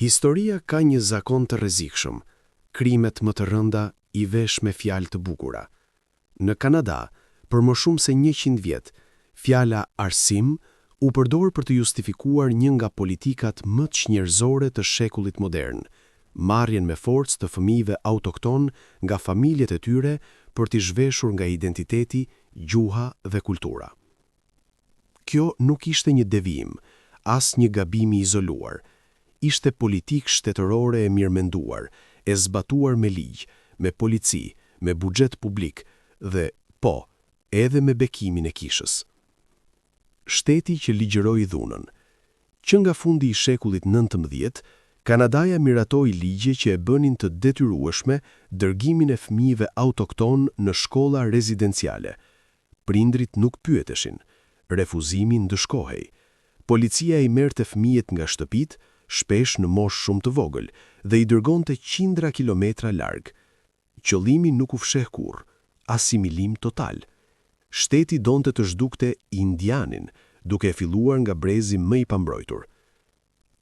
Historia ka një zakon të rrezikshëm, krimet më të rënda I vesh me fjalë të bukura. Në Kanada, për më shumë se 100 vjet, fjala arsim u përdor për të justifikuar një nga politikat më të çnjerëzore të shekullit modern, marrjen me forcë të fëmijëve autokton nga familjet e tyre për t'i zhveshur nga identiteti, gjuha dhe kultura. Kjo nuk ishte një devijim, as një gabim I izoluar. Ishte politikë shtetërore e mirëmenduar, e zbatuar me ligj, me polici, me buxhet publik dhe, po, edhe me bekimin e kishës. Shteti që ligjëroi dhunën. Që nga fundi I shekullit 19, Kanadaja miratoi ligje që e bënin të detyrueshme dërgimin e fëmijëve autokton në shkolla rezidenciale. Prindrit nuk pyeteshin, refuzimi ndëshkohej. Policia I merrte fëmijët nga shtëpitë, shpesh në moshë shumë të vogël, dhe I dërgonte qindra kilometra larg. Qëllimi nuk u fsheh kurrë, asimilim total. Shteti donte të zhdukte indianin, duke filluar nga brezi më I pambrojtur.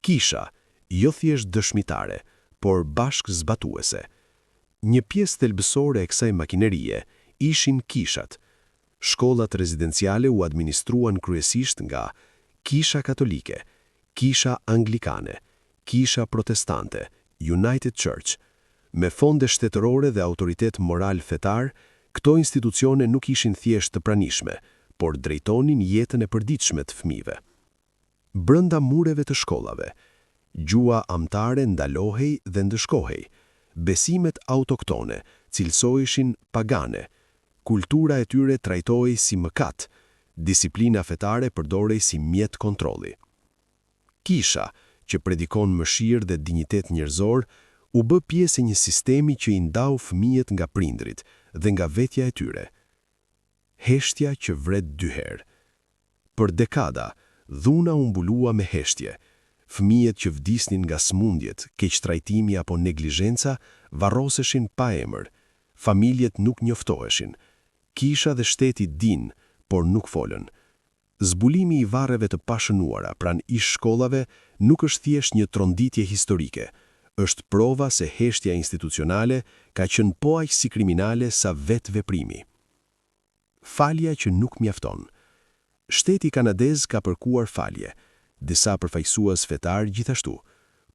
Kisha, jo thjesht dëshmitare, por bashkë zbatuese. Një pjesë thelbësore e kësaj makinerie ishin kishat. Shkollat rezidenciale u administruan kryesisht nga Kisha Katolike, Kisha Anglikane, Kisha Protestante, United Church. Me fonde shtetërore dhe autoritet moral fetar, këto institucione nuk ishin thjesht të pranishme, por drejtonin jetën e përditshme të fëmijëve. Brenda mureve të shkollave, gjua amtare ndalohej dhe ndëshkohej, besimet autoktone cilësoheshin pagane, kultura e tyre trajtohej si mëkat, disiplina fetare përdorej si mjet kontrolli. Kisha, që predikon mëshirë dhe dinjitet njerëzor, u bë pjesë e një sistemi që I ndau fëmijët nga prindrit dhe nga vetja e tyre. Heshtja që vret 2 herë. Për dekada, dhuna u mbulua me heshtje. Fëmijët që vdisnin nga smundjet, keqtrajtimi apo neglizhenca, varroseshin pa emër. Familjet nuk njoftoheshin. Kisha dhe shteti din, por nuk folën. Zbulimi I varreve të pashënuara pranë ish shkollave nuk është thjesht një tronditje historike, është prova se heshtja institucionale ka qenë po aq si kriminale sa vetë veprimi. Falja që nuk mjafton. Shteti kanadez ka kërkuar falje, disa përfaqësues fetar gjithashtu,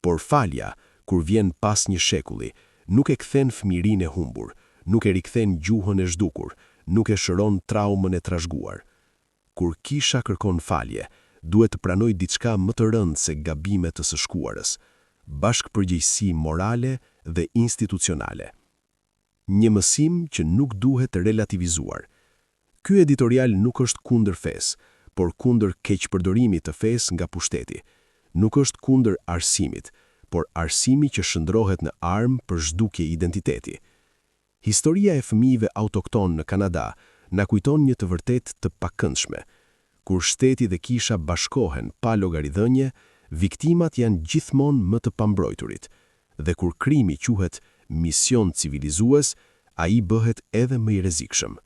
por falja, kur vjen pas një shekulli, nuk e kthen fëmirinë e humbur, nuk e rikthen gjuhën e zhdukur, nuk e shëron traumën e trashëguar. Kur kisha kërkon falje, duhet të pranoj diçka më të rëndë se gabimet të së shkuarës, bashkëpërgjegjësi morale dhe institucionale. Një mësim që nuk duhet të relativizuar. Ky editorial nuk është kundër fesë, por kundër keqpërdorimit të fesë nga pushteti. Nuk është kundër arsimit, por arsimi që shndrohet në armë për zhdukje identiteti. Historia e fëmijëve autokton në Kanada na kujton një të vërtet të pakëndshme. Kur shteti dhe kisha bashkohen pa llogaridhënie, viktimat janë gjithmonë më të pambrojturit, dhe kur krimi quhet mision civilizues, ai bëhet edhe më I rrezikshëm.